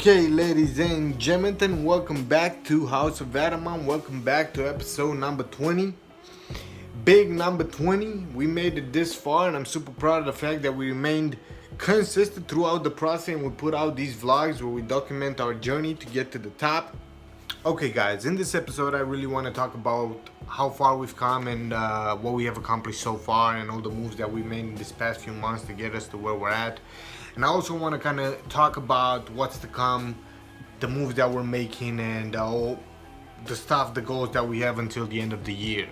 Okay, ladies and gentlemen, welcome back to House of Adamant. Welcome back to episode number 20. Big number 20. We made it this far, and I'm super proud of the fact that we remained consistent throughout the process, and we put out these vlogs where we document our journey to get to the top. Okay, guys, in this episode, I really want to talk about how far we've come and what we have accomplished so far, and all the moves that we made in this past few months to get us to where we're at. And I also want to kind of talk about what's to come, the moves that we're making, and all the stuff, the goals that we have until the end of the year.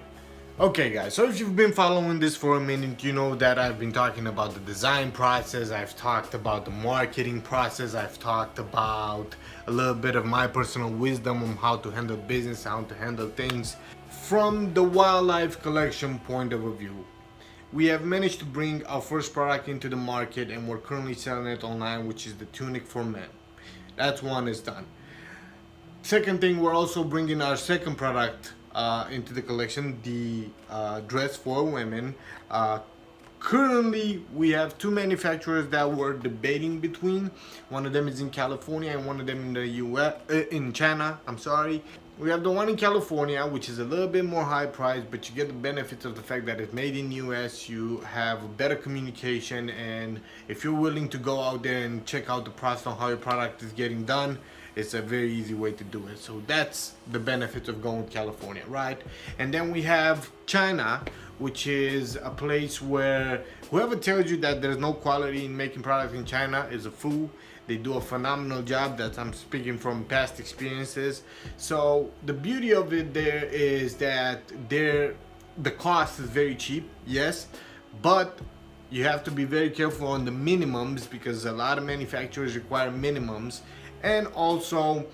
Okay, guys, so if you've been following this for a minute, you know that I've been talking about the design process, I've talked about the marketing process, I've talked about a little bit of my personal wisdom on how to handle business, how to handle things from the wildlife collection point of view. We have managed to bring our first product into the market, and we're currently selling it online, which is the tunic for men. That's one is done. Second thing, we're also bringing our second product into the collection, the dress for women. Currently, we have two manufacturers that we're debating between. One of them is in California and one of them in the US, in China. I'm sorry. We have the one in California, which is a little bit more high price, but you get the benefits of the fact that it's made in US. You have better communication, and if you're willing to go out there and check out the process on how your product is getting done, it's a very easy way to do it. So that's the benefits of going to California, right? And then we have China, which is a place where whoever tells you that there's no quality in making products in China is a fool. They do a phenomenal job. That I'm speaking from past experiences. So the beauty of it there is that the cost is very cheap, yes, but you have to be very careful on the minimums because a lot of manufacturers require minimums, and also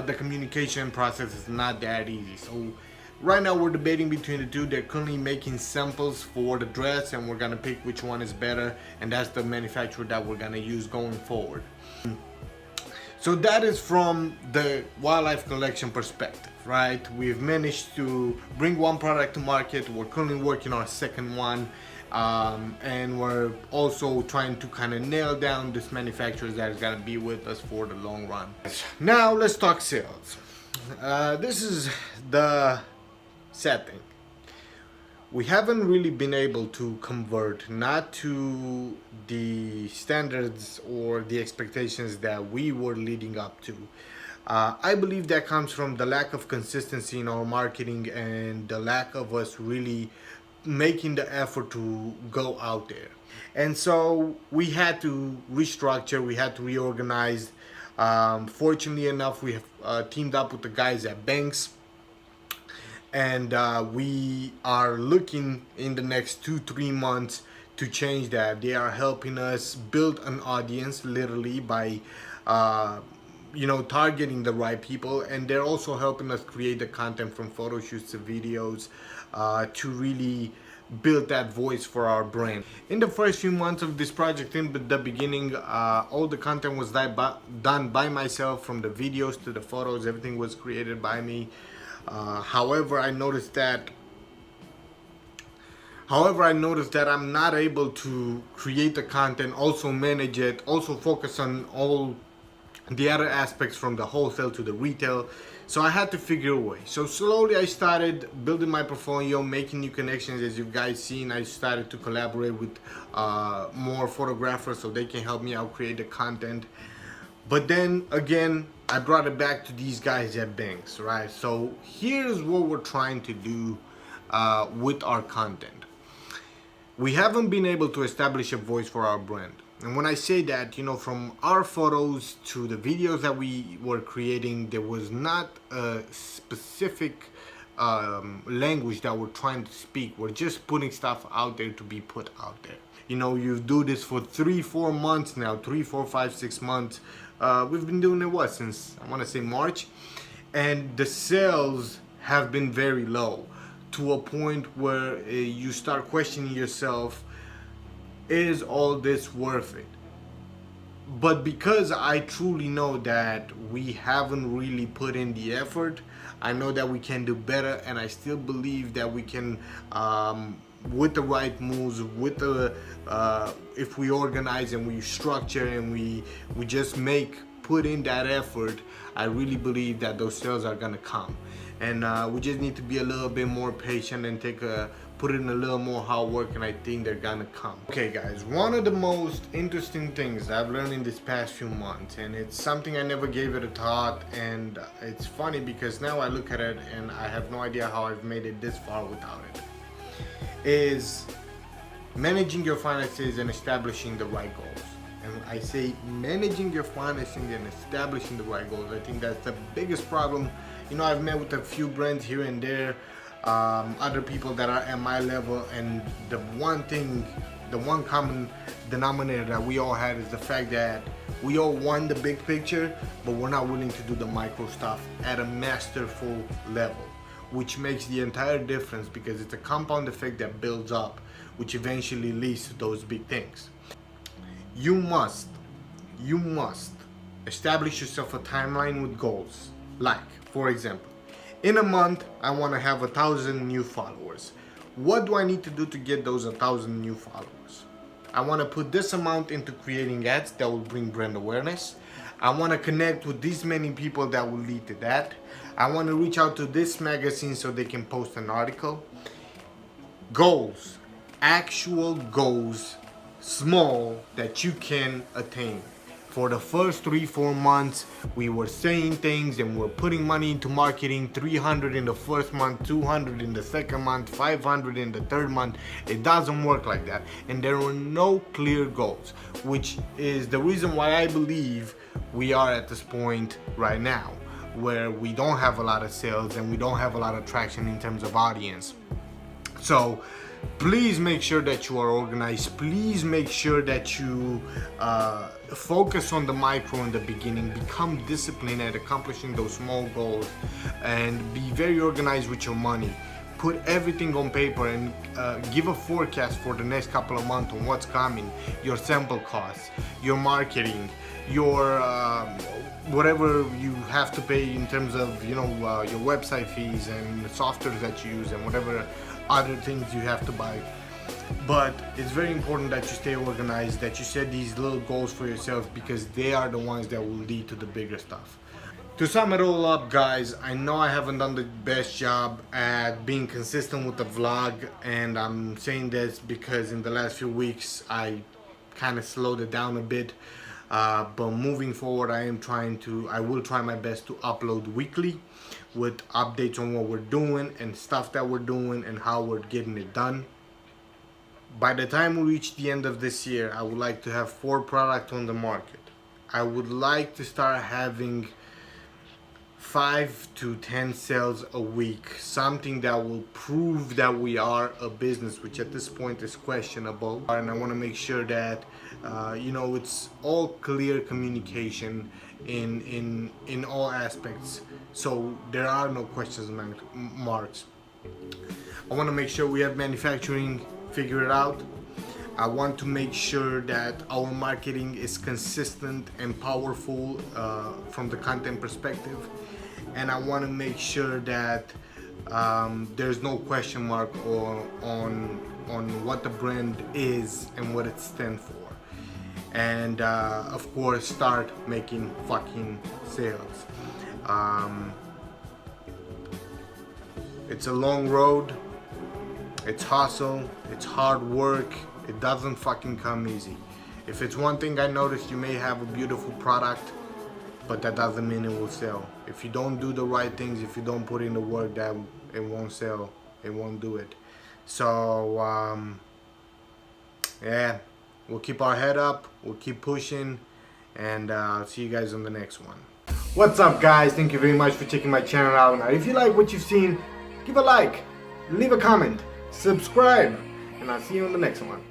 the communication process is not that easy. So right now we're debating between the two. They're currently making samples for the dress, and we're gonna pick which one is better, and that's the manufacturer that we're gonna use going forward. So that is from the wildlife collection perspective, right? We've managed to bring one product to market. We're currently working on our second one, and we're also trying to kind of nail down this manufacturer that is gonna be with us for the long run. Now let's talk sales. This is the sad thing. We haven't really been able to convert, not to the standards or the expectations that we were leading up to. I believe that comes from the lack of consistency in our marketing and the lack of us really making the effort to go out there. And so we had to restructure, we had to reorganize. Fortunately enough, we have teamed up with the guys at Banks, and we are looking in the next 2-3 months to change that. They are helping us build an audience literally by targeting the right people, and they're also helping us create the content from photo shoots to videos to really build that voice for our brand. In the first few months of this project, in the beginning, all the content was done by myself, from the videos to the photos. Everything was created by me. However, I noticed that I'm not able to create the content, also manage it, also focus on all the other aspects from the wholesale to the retail. So I had to figure a way. So slowly I started building my portfolio, making new connections. As you guys seen, I started to collaborate with more photographers so they can help me out create the content. But then again, I brought it back to these guys at Banks, right? So here's what we're trying to do with our content. We haven't been able to establish a voice for our brand. And when I say that, from our photos to the videos that we were creating, there was not a specific language that we're trying to speak. We're just putting stuff out there to be put out there. You do this for 3-4 months now, 3, 4, 5, 6 months. We've been doing it since I want to say March, and the sales have been very low, to a point where you start questioning yourself, is all this worth it? But because I truly know that we haven't really put in the effort, I know that we can do better, and I still believe that we can with the right moves, with the if we organize and we structure and we just make put in that effort, I really believe that those sales are gonna come. And we just need to be a little bit more patient and put in a little more hard work, and I think they're gonna come. Okay guys, one of the most interesting things I've learned in this past few months, and it's something I never gave it a thought, and it's funny because now I look at it and I have no idea how I've made it this far without it, is managing your finances and establishing the right goals. And I say managing your finances and establishing the right goals. I think that's the biggest problem. You know, I've met with a few brands here and there, other people that are at my level, and the one common denominator that we all had is the fact that we all want the big picture, but we're not willing to do the micro stuff at a masterful level, which makes the entire difference, because it's a compound effect that builds up, which eventually leads to those big things. You must establish yourself a timeline with goals. Like, for example, in a month, I want to have 1,000 new followers. What do I need to do to get those 1,000 new followers? I want to put this amount into creating ads that will bring brand awareness. I want to connect with these many people that will lead to that. I want to reach out to this magazine so they can post an article. Goals, actual goals, small, that you can attain. For the first 3-4 months, we were saying things and we're putting money into marketing, 300 in the first month, 200 in the second month, 500 in the third month. It doesn't work like that. And there were no clear goals, which is the reason why I believe we are at this point right now, where we don't have a lot of sales and we don't have a lot of traction in terms of audience. So please make sure that you are organized. Please make sure that you focus on the micro in the beginning. Become disciplined at accomplishing those small goals, and be very organized with your money. Put everything on paper and give a forecast for the next couple of months on what's coming. Your sample costs, your marketing, your whatever you have to pay in terms of, you know, your website fees and the software that you use and whatever other things you have to buy. But it's very important that you stay organized, that you set these little goals for yourself, because they are the ones that will lead to the bigger stuff. To sum it all up, guys, I know I haven't done the best job at being consistent with the vlog, and I'm saying this because in the last few weeks I kind of slowed it down a bit. But moving forward, I will try my best to upload weekly with updates on what we're doing and stuff that we're doing and how we're getting it done. By the time we reach the end of this year, I would like to have 4 products on the market. I would like to start having 5 to 10 sales a week, something that will prove that we are a business, which at this point is questionable. And I want to make sure that you know, it's all clear communication in all aspects, so there are no questions marks. I want to make sure we have manufacturing figured out. I want to make sure that our marketing is consistent and powerful from the content perspective, and I want to make sure that there's no question mark on what the brand is and what it stands for. And of course, start making fucking sales. It's a long road, it's hustle, it's hard work, it doesn't fucking come easy. If it's one thing I noticed, you may have a beautiful product, but that doesn't mean it will sell. If you don't do the right things, if you don't put in the work, that it won't sell, it won't do it. So yeah, we'll keep our head up, we'll keep pushing, and I'll see you guys on the next one. What's up, guys? Thank you very much for checking my channel out. Now, if you like what you've seen, give a like, leave a comment, subscribe, and I'll see you on the next one.